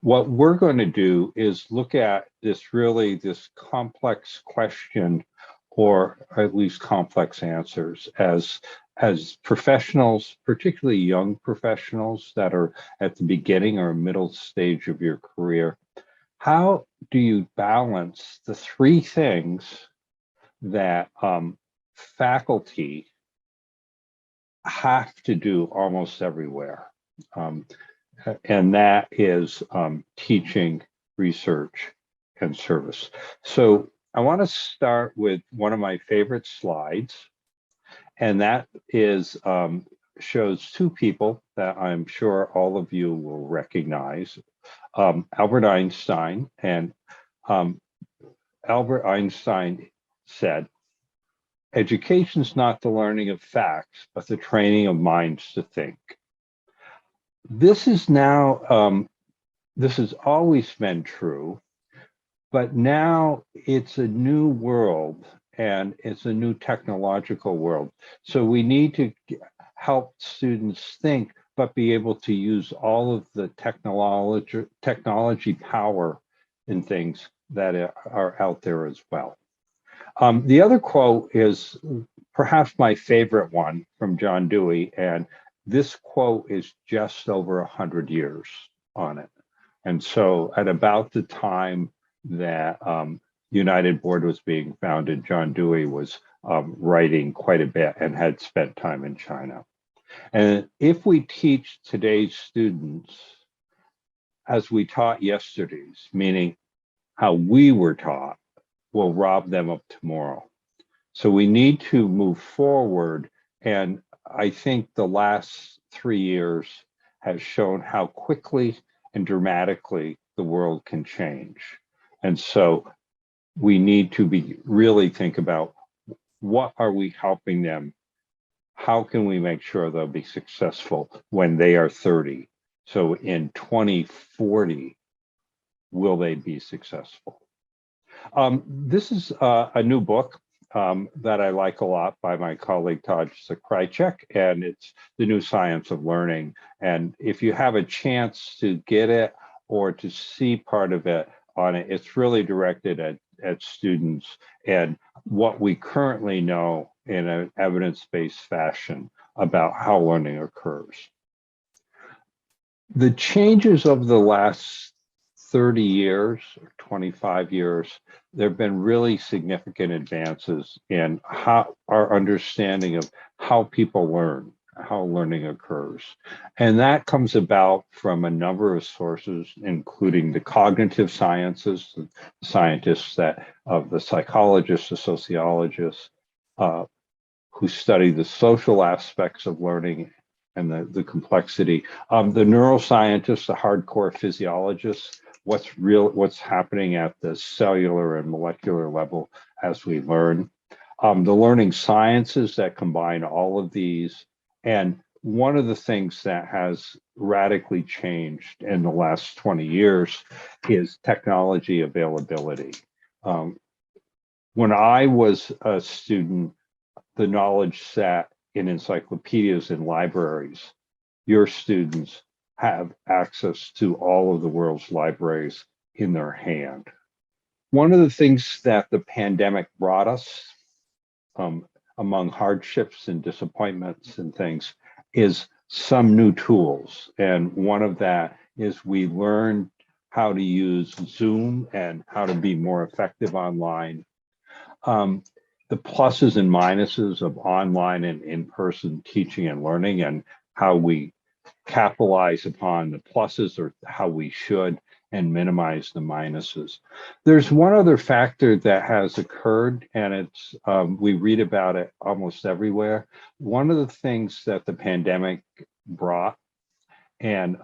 what we're going to do is look at this complex question, or at least complex answers, as professionals, particularly young professionals that are at the beginning or middle stage of your career. How do you balance the three things that faculty have to do almost everywhere? And that is teaching, research, and service. So I want to start with one of my favorite slides, and that is shows two people that I'm sure all of you will recognize, Albert Einstein. And Albert Einstein said, "Education's not the learning of facts, but the training of minds to think." This is now, this has always been true, but now it's a new world and it's a new technological world. So we need to help students think, but be able to use all of the technology power and things that are out there as well. The other quote is perhaps my favorite one from John Dewey, and this quote is just over 100 years on it. And so at about the time that United Board was being founded, John Dewey was writing quite a bit and had spent time in China. And if we teach today's students as we taught yesterday's, meaning how we were taught, we'll rob them of tomorrow. So we need to move forward. And I think the last 3 years has shown how quickly and dramatically the world can change. And so we need to really think about, what are we helping them? How can we make sure they'll be successful when they are 30? So in 2040, will they be successful? This is a new book that I like a lot by my colleague Todd Zakrychek, and it's The New Science of Learning. And if you have a chance to get it or to see part of it on it, it's really directed at students and what we currently know in an evidence-based fashion about how learning occurs. The changes of the last 30 years or 25 years, there have been really significant advances in how our understanding of how people learn, how learning occurs. And that comes about from a number of sources, including the cognitive sciences, the scientists the psychologists, the sociologists, who study the social aspects of learning and the complexity. The neuroscientists, the hardcore physiologists, what's happening at the cellular and molecular level as we learn. The learning sciences that combine all of these. And one of the things that has radically changed in the last 20 years is technology availability. When I was a student, the knowledge sat in encyclopedias and libraries. Your students have access to all of the world's libraries in their hand. One of the things that the pandemic brought us, among hardships and disappointments and things, is some new tools. And one of that is we learned how to use Zoom and how to be more effective online. The pluses and minuses of online and in-person teaching and learning, and how we capitalize upon the pluses, or how we should, and minimize the minuses. There's one other factor that has occurred, and it's we read about it almost everywhere. One of the things that the pandemic brought, and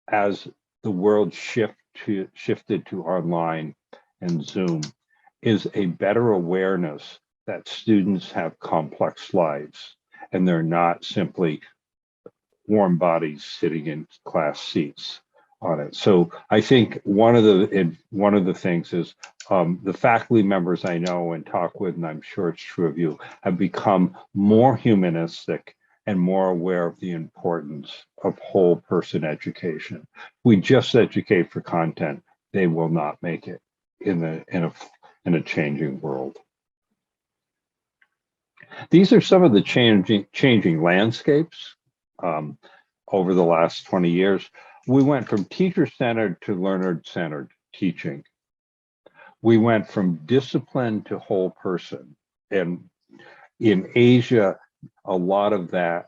as the world shifted to online and Zoom, is a better awareness that students have complex lives and they're not simply warm bodies sitting in class seats on it. So I think one of the things is the faculty members I know and talk with, and I'm sure it's true of you, have become more humanistic and more aware of the importance of whole person education. If we just educate for content, they will not make it in a changing world. These are some of the changing landscapes over the last 20 years. We went from teacher-centered to learner-centered teaching. We went from discipline to whole person. And in Asia, a lot of that,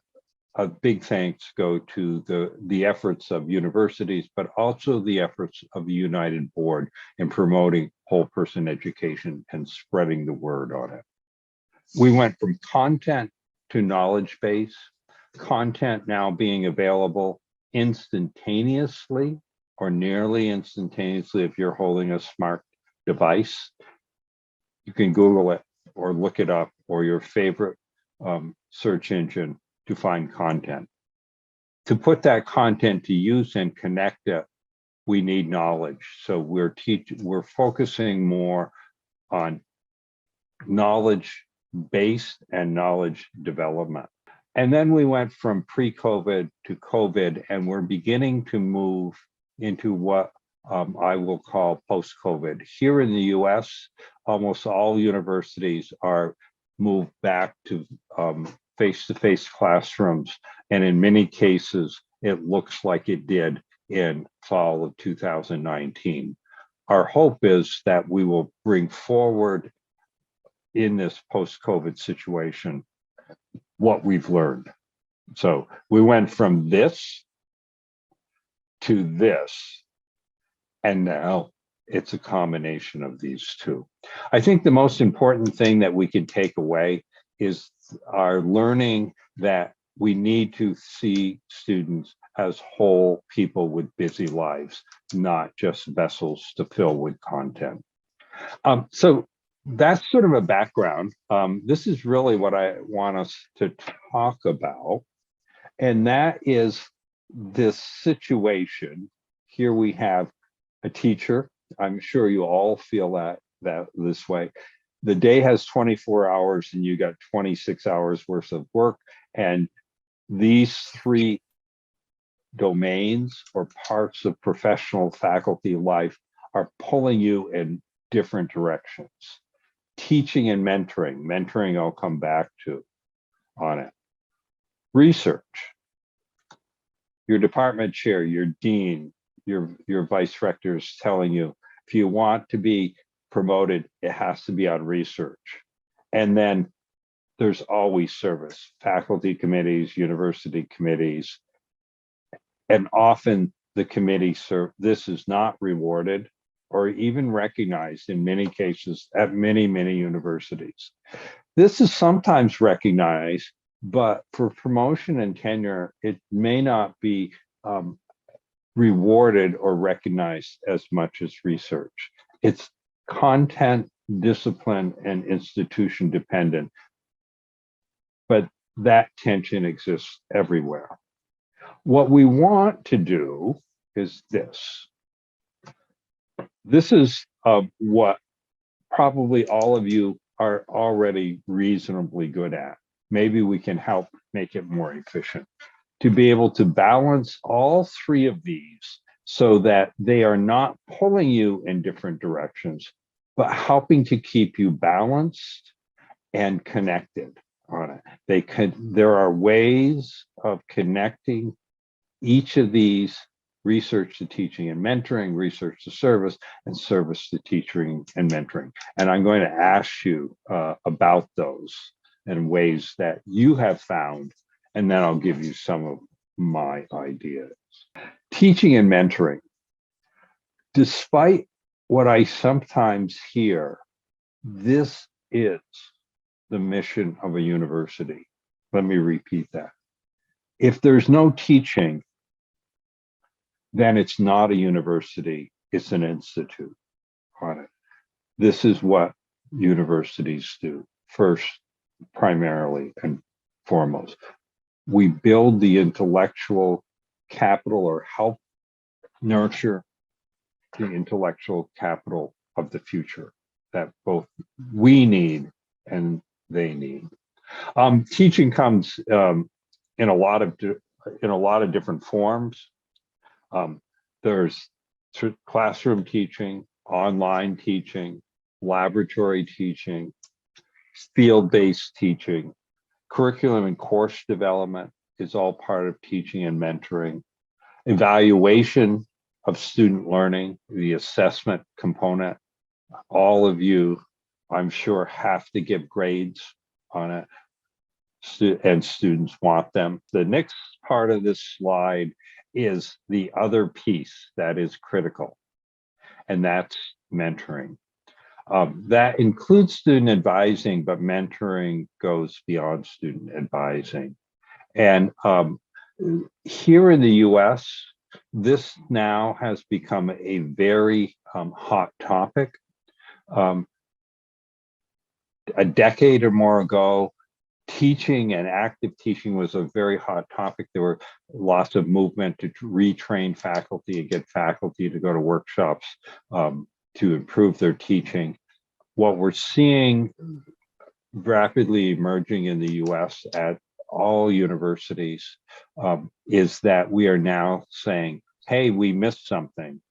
a big thanks go to the efforts of universities, but also the efforts of the United Board in promoting whole person education and spreading the word on it. We went from content to knowledge base, content now being available instantaneously or nearly instantaneously if you're holding a smart device. You can Google it or look it up or your favorite search engine to find content. To put that content to use and connect it, we need knowledge. So we're focusing more on knowledge-based and knowledge development. And then we went from pre-COVID to COVID, and we're beginning to move into what I will call post-COVID. Here in the US, almost all universities are moved back to face-to-face classrooms. And in many cases, it looks like it did in fall of 2019. Our hope is that we will bring forward in this post-COVID situation what we've learned. So we went from this to this, and now it's a combination of these two. I think the most important thing that we can take away is our learning that we need to see students as whole people with busy lives, not just vessels to fill with content. So that's sort of a background. This is really what I want us to talk about, and that is this situation. Here we have a teacher. I'm sure you all feel that this way. The day has 24 hours and you got 26 hours worth of work, and these three domains or parts of professional faculty life are pulling you in different directions. Teaching and mentoring I'll come back to on it. Research, your department chair, your dean, your vice rector is telling you, if you want to be promoted, it has to be on research. And then there's always service, faculty committees, university committees, and often the committee this is not rewarded or even recognized in many cases at many universities. This is sometimes recognized, but for promotion and tenure, it may not be rewarded or recognized as much as research. It's content, discipline, and institution dependent, but that tension exists everywhere. What we want to do is this. This is what probably all of you are already reasonably good at. Maybe we can help make it more efficient. To be able to balance all three of these so that they are not pulling you in different directions, but helping to keep you balanced and connected on it. There are ways of connecting each of these: research to teaching and mentoring, research to service, and service to teaching and mentoring. And I'm going to ask you about those and ways that you have found, and then I'll give you some of my ideas. Teaching and mentoring. Despite what I sometimes hear, this is the mission of a university. Let me repeat that. If there's no teaching, then it's not a university, it's an institute on it. This is what universities do, first, primarily and foremost. We build the intellectual capital or help nurture the intellectual capital of the future that both we need and they need. Teaching comes in a lot of different forms. There's classroom teaching, online teaching, laboratory teaching, field-based teaching, curriculum and course development is all part of teaching and mentoring. Evaluation of student learning, the assessment component. All of you, I'm sure, have to give grades on it, and students want them. The next part of this slide is the other piece that is critical, and that's mentoring. That includes student advising, but mentoring goes beyond student advising. And here in the US, this now has become a very hot topic. A decade or more ago, teaching and active teaching was a very hot topic. There were lots of movement to retrain faculty and get faculty to go to workshops to improve their teaching. What we're seeing rapidly emerging in the US at all universities is that we are now saying, hey, we missed something.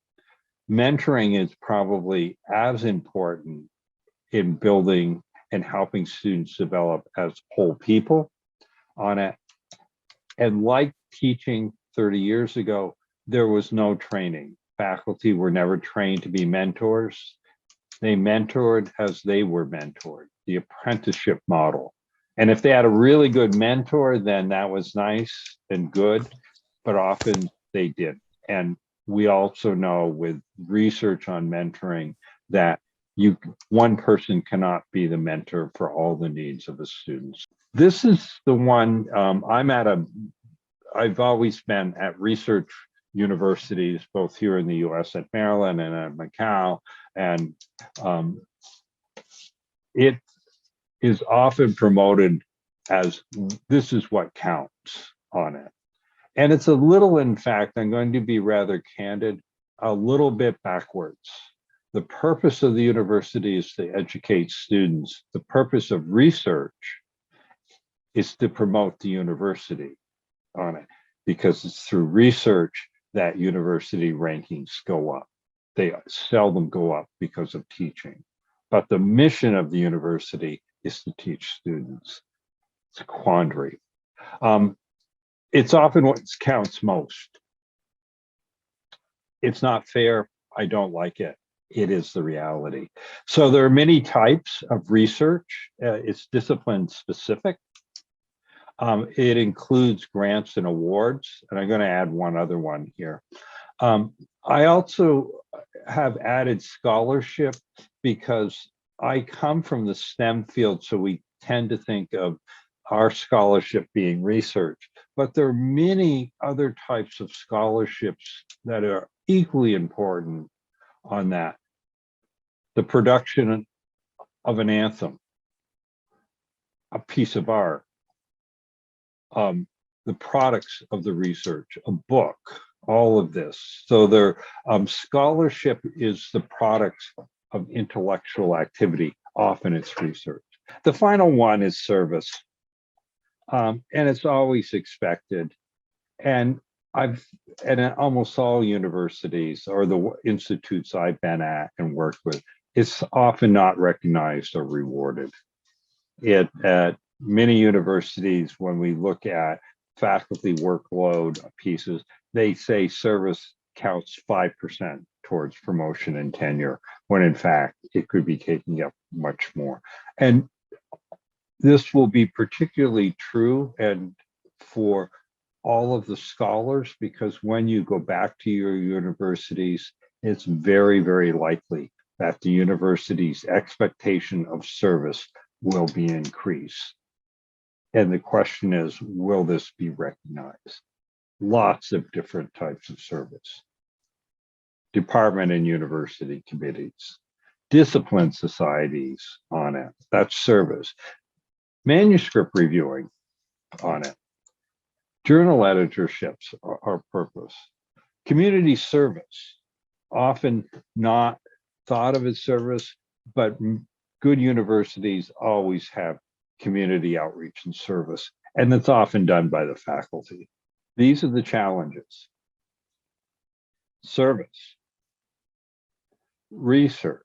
Mentoring is probably as important in building and helping students develop as whole people on it. And like teaching 30 years ago, there was no training. Faculty were never trained to be mentors. They mentored as they were mentored, the apprenticeship model. And if they had a really good mentor, then that was nice and good, but often they didn't. And we also know with research on mentoring that one person cannot be the mentor for all the needs of the students. This is the one I've always been at research universities, both here in the US at Maryland and at Macau, and it is often promoted as this is what counts on it. And it's a little, in fact, I'm going to be rather candid, a little bit backwards. The purpose of the university is to educate students. The purpose of research is to promote the university on it, because it's through research that university rankings go up. They seldom go up because of teaching. But the mission of the university is to teach students. It's a quandary. It's often what counts most. It's not fair. I don't like it. It is the reality. So there are many types of research. It's discipline specific. It includes grants and awards, and I'm going to add one other one here. I also have added scholarship because I come from the STEM field, so we tend to think of our scholarship being research, but there are many other types of scholarships that are equally important on that. The production of an anthem, a piece of art, the products of the research, a book, all of this. So their scholarship is the product of intellectual activity. Often it's research. The final one is service. And it's always expected. And at almost all universities or the institutes I've been at and worked with, it's often not recognized or rewarded. At many universities, when we look at faculty workload pieces, they say service counts 5% towards promotion and tenure, when in fact, it could be taking up much more. And this will be particularly true and for all of the scholars, because when you go back to your universities, it's very, very likely that the university's expectation of service will be increased. And the question is, will this be recognized? Lots of different types of service. Department and university committees, discipline societies on it, that's service. Manuscript reviewing on it. Journal editorships are purpose. Community service, often not thought of as service, but good universities always have community outreach and service And that's often done by the faculty. These are the challenges: service, research,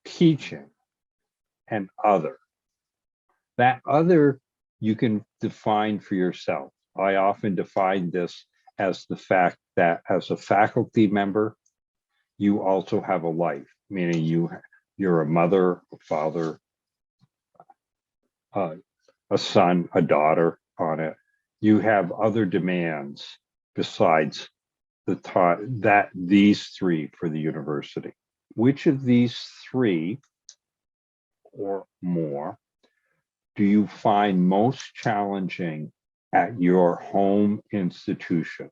teaching, and other. That other you can define for yourself. I often define this as the fact that as a faculty member, you also have a life, meaning you're a mother, a father, a son, a daughter on it. You have other demands besides these three for the university. Which of these three or more do you find most challenging at your home institution?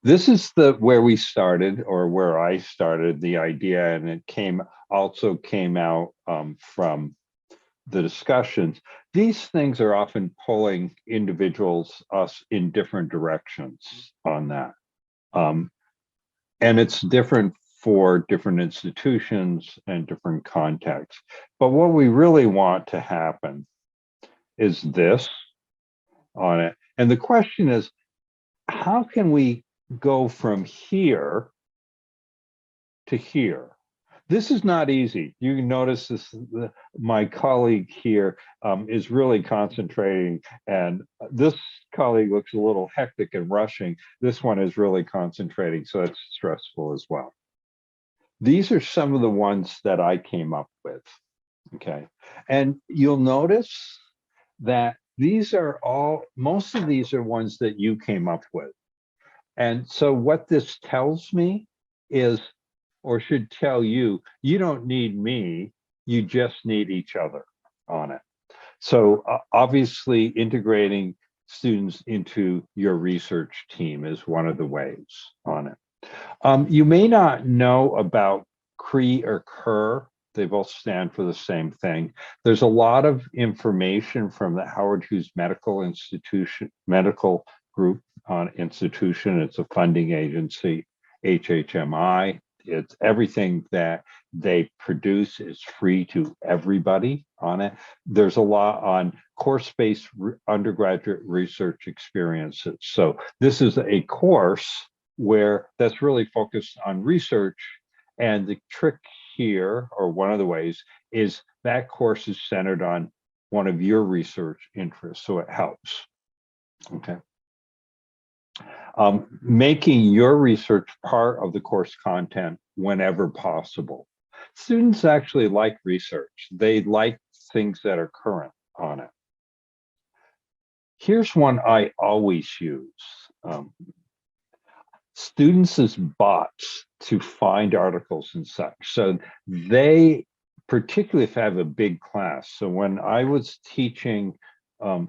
This is where we started, or where I started the idea, and it came out from the discussions. These things are often pulling us in different directions on that. And it's different for different institutions and different contexts. But what we really want to happen is this on it. And the question is, how can we go from here to here? This is not easy. You can notice this. My colleague here is really concentrating, and this colleague looks a little hectic and rushing. This one is really concentrating, so it's stressful as well. These are some of the ones that I came up with, okay? And you'll notice that most of these are ones that you came up with. And so what this tells me is, or should tell you, you don't need me, you just need each other on it. So obviously integrating students into your research team is one of the ways on it. You may not know about CRE or CUR. They both stand for the same thing. There's a lot of information from the Howard Hughes Medical Group institution. It's a funding agency, HHMI. It's everything that they produce is free to everybody on it. There's a lot on course-based undergraduate research experiences. So this is a course that's really focused on research. And the trick here, or one of the ways, is that course is centered on one of your research interests, so it helps. Okay. Making your research part of the course content whenever possible. Students actually like research. They like things that are current on it. Here's one I always use. Students as bots to find articles and such. So they, particularly if I have a big class. So when I was teaching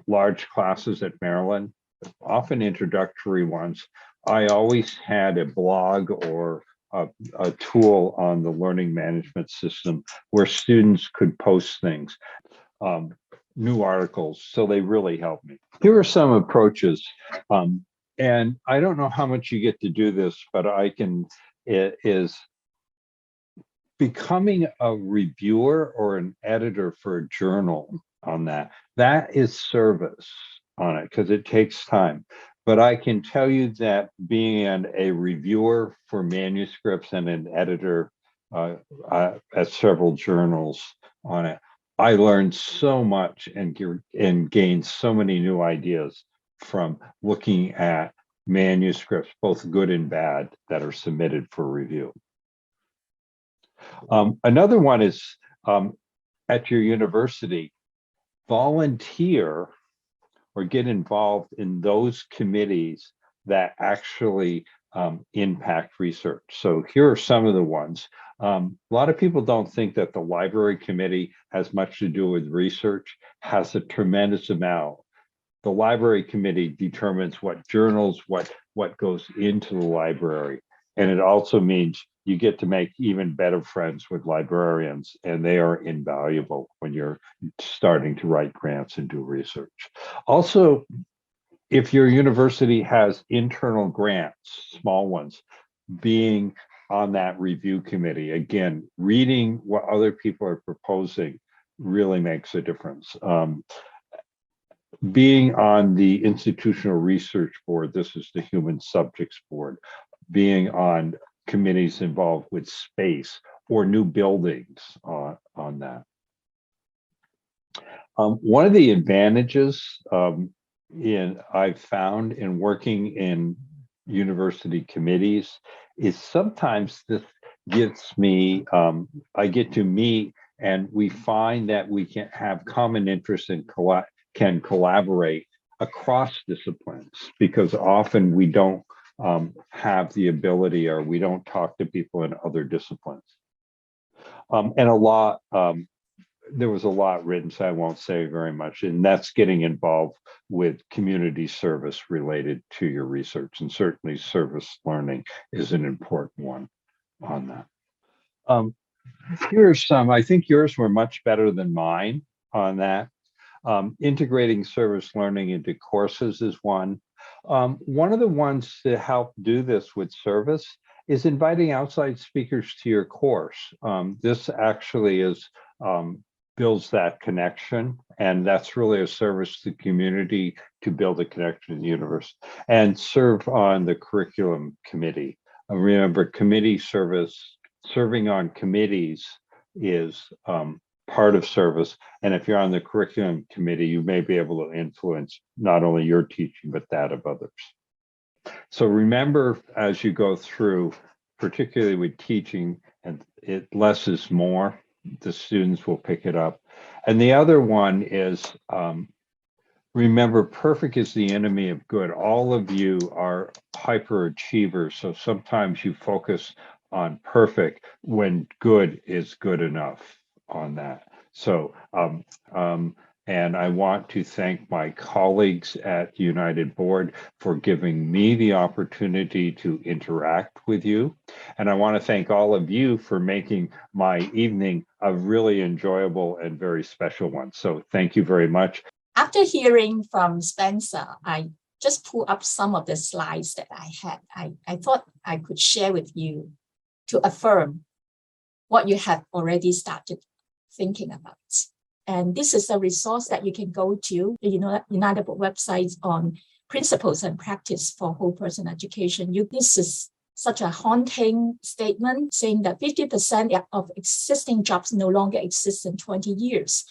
large classes at Maryland, often introductory ones, I always had a blog or a tool on the learning management system where students could post things, new articles. So they really helped me. Here are some approaches. And I don't know how much you get to do this, but it is becoming a reviewer or an editor for a journal on that. That is service on it because it takes time. But I can tell you that being a reviewer for manuscripts and an editor at several journals on it, I learned so much and gained so many new ideas from looking at manuscripts, both good and bad, that are submitted for review. Another one is at your university, volunteer or get involved in those committees that actually impact research. So here are some of the ones. A lot of people don't think that the library committee has much to do with research, has a tremendous amount. The library committee determines what journals, what goes into the library. And it also means you get to make even better friends with librarians, and they are invaluable when you're starting to write grants and do research. Also, if your university has internal grants, small ones, being on that review committee, again, reading what other people are proposing really makes a difference. being on the institutional research board, this is the human subjects board, being on committees involved with space or new buildings on that. One of the advantages I've found in working in university committees is sometimes this gets me, I get to meet and we find that we can have common interests and can collaborate across disciplines, because often we don't have the ability, or we don't talk to people in other disciplines. And there was a lot written, so I won't say very much, and that's getting involved with community service related to your research, and certainly service learning is an important one on that. Here's some, I think yours were much better than mine on that. Integrating service learning into courses is one. One of the ones to help do this with service is inviting outside speakers to your course. This actually builds that connection, and that's really a service to the community to build a connection in the universe, and serve on the curriculum committee. Remember, committee service, serving on committees is part of service. And if you're on the curriculum committee, you may be able to influence not only your teaching, but that of others. So remember, as you go through, particularly with teaching, and less is more, the students will pick it up. And the other one is, remember, perfect is the enemy of good. All of you are hyperachievers, so sometimes you focus on perfect when good is good enough on that. So, and I want to thank my colleagues at United Board for giving me the opportunity to interact with you. And I want to thank all of you for making my evening a really enjoyable and very special one. So thank you very much. After hearing from Spencer, I just pulled up some of the slides that I had. I thought I could share with you to affirm what you have already started thinking about. And this is a resource that you can go to, the United Board website on principles and practice for whole person education. This is such a haunting statement saying that 50% of existing jobs no longer exist in 20 years.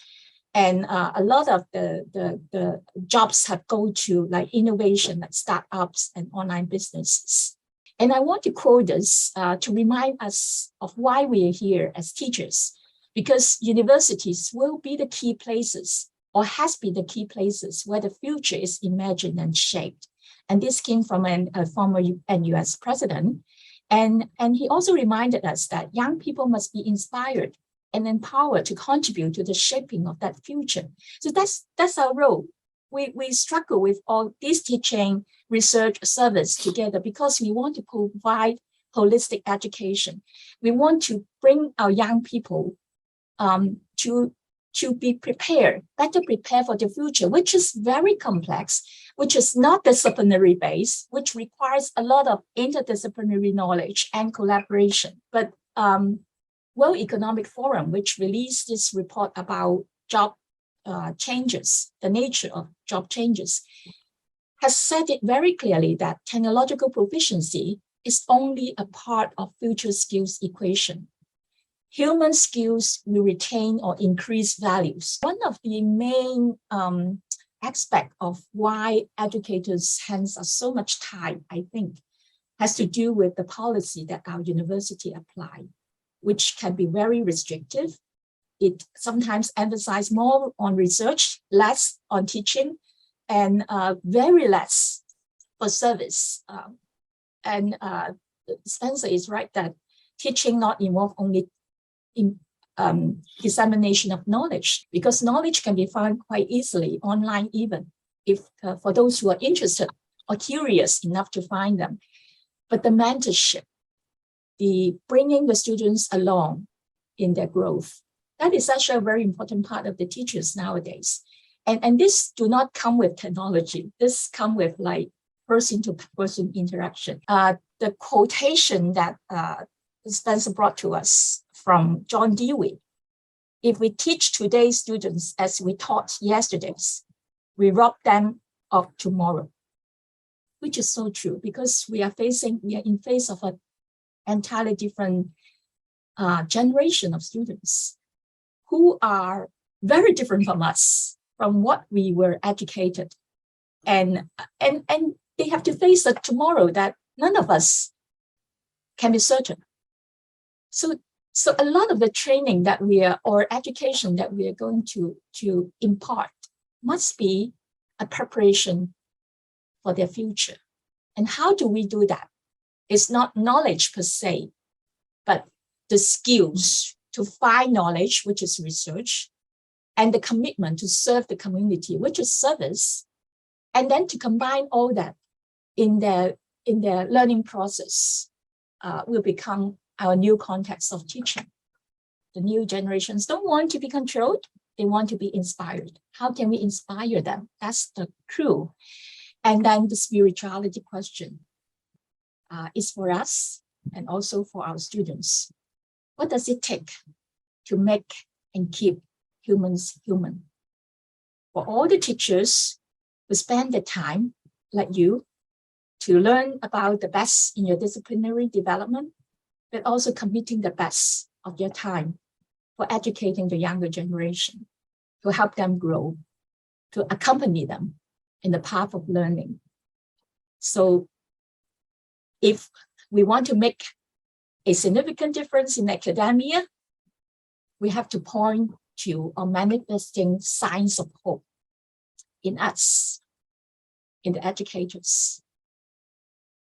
And a lot of the jobs have go to like innovation, like startups and online businesses. And I want to quote this to remind us of why we are here as teachers, because universities will be the key places, or has been the key places, where the future is imagined and shaped. And this came from a former US president. And he also reminded us that young people must be inspired and empowered to contribute to the shaping of that future. So that's our role. We struggle with all this teaching, research, service together because we want to provide holistic education. We want to bring our young people to be prepared, better prepared for the future, which is very complex, which is not disciplinary based, which requires a lot of interdisciplinary knowledge and collaboration. But World Economic Forum, which released this report about job changes, the nature of job changes, has said it very clearly that technological proficiency is only a part of future skills equation. Human skills will retain or increase values. One of the main aspects of why educators hence are so much time, I think, has to do with the policy that our university apply, which can be very restrictive. It sometimes emphasizes more on research, less on teaching, and very less for service. Spencer is right that teaching not involve only in dissemination of knowledge, because knowledge can be found quite easily online, even if for those who are interested or curious enough to find them. But the mentorship, the bringing the students along in their growth, that is actually a very important part of the teachers nowadays. And this do not come with technology. This come with like person-to-person interaction. The quotation that Spencer brought to us from John Dewey: if we teach today's students as we taught yesterday's, we rob them of tomorrow, which is so true because we are in face of an entirely different generation of students who are very different from us, from what we were educated. And they have to face a tomorrow that none of us can be certain. So a lot of the training that or education that we are going to impart must be a preparation for their future. And how do we do that? It's not knowledge per se, but the skills to find knowledge, which is research, and the commitment to serve the community, which is service, and then to combine all that in their learning process will become our new context of teaching. The new generations don't want to be controlled. They want to be inspired. How can we inspire them? That's the clue. And then the spirituality question is for us and also for our students. What does it take to make and keep humans human? For all the teachers who spend the time, like you, to learn about the best in your disciplinary development, but also committing the best of their time for educating the younger generation, to help them grow, to accompany them in the path of learning. So if we want to make a significant difference in academia, we have to point to or manifesting signs of hope in us, in the educators.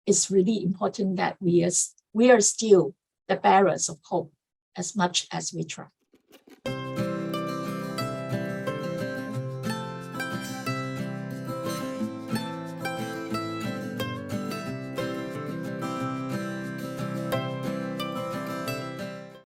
It's really important that we are still the bearers of hope as much as we try.